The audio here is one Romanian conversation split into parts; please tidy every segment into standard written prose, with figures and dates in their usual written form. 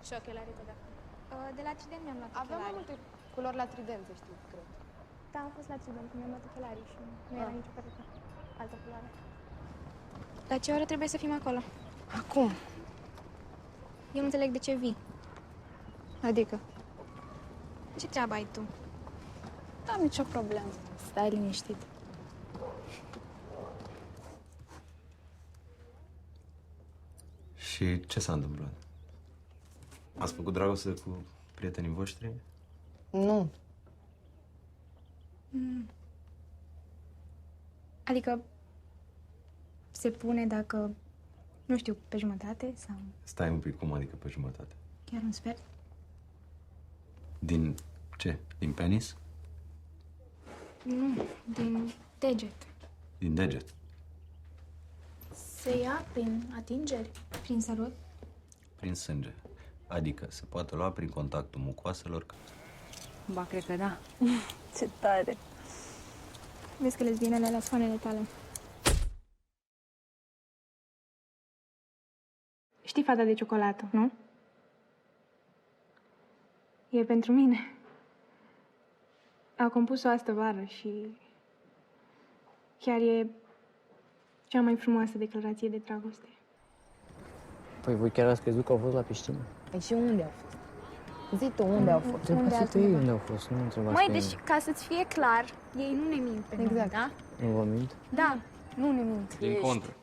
Și ochelarii tot de acolo. De la Trident mi-am luat Aveam mai ochelarii. multe culori la Trident, să știi, cred. Da, am fost la Trident, mi-am luat ochelarii și nu era nicio pereche. Altă culoare. La ce oră trebuie să fim acolo? Acum. Eu nu înțeleg de ce vii. Adică? Ce treabă ai tu? N-am nicio problemă. Stai liniștit. Și ce s-a întâmplat? Ați făcut dragoste cu prietenii voștri? Nu. Adică se pune dacă, nu știu, pe jumătate sau Stai un pic, cum adică pe jumătate? chiar un sfert? Din ce? Din penis? Nu, din deget. Din deget? Se ia prin atingeri? Prin sărut? Prin sânge. Adică se poate lua prin contactul mucoaselor. Ba, cred că da. Ce tare. Vezi că lesbienele la sfoanele tale. Știi fata de ciocolată, nu? E pentru mine. A compus-o astă vară și chiar e cea mai frumoasă declarație de dragoste. Păi voi chiar ați crezut că au fost la piscină? Păi și unde au fost? Zi tu, unde au fost? Întrebați tu ei unde au fost, nu întrebați Măi, pe deci, mine. ca să-ți fie clar, ei nu ne mint pe noi, Exact. da? Nu vă mint? Da, nu ne mint. Din contră.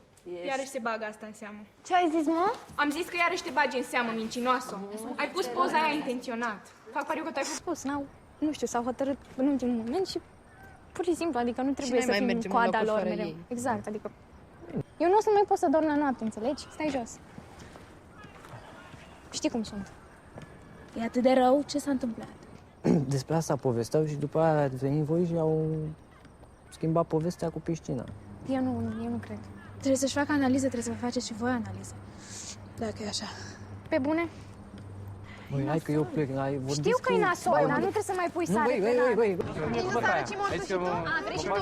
Iarăși se bagă asta în seamă. Ce ai zis, mă? Am zis că iarăși te bagi în seamă, mincinoasă. Ai pus poza aia intenționat. Fac pariu că tu ai spus, nu știu, s-au hotărât în ultimul moment și pur și simplu, adică nu trebuie noi să mai fim mergem în în coada locuri lor fără mereu. ei. Exact, adică eu nu o să mai pot să dorm la noapte, înțelegi? Stai jos. Știi cum sunt. E atât de rău? Ce s-a întâmplat? Despre asta povesteau și după aia ați venit voi și au schimbat povestea cu piscina. Eu nu cred. Trebuie să-și facă analiză, trebuie să vă faceți și voi analiză. Dacă e așa. Pe bune? Băi, hai că eu plec, hai, vorbiți Știu că e cu- nasol, Băi, dar unde- nu trebuie să mai pui Nu, sare băi, pe băi, nar. băi, băi. Vrei și tu? Vrei și tu?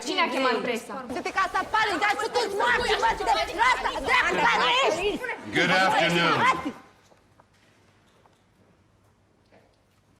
Cine a chemat presa? Du-te ca să apare, dar să tu-ți moarți, mă, de dreapta, dreapta, Good afternoon.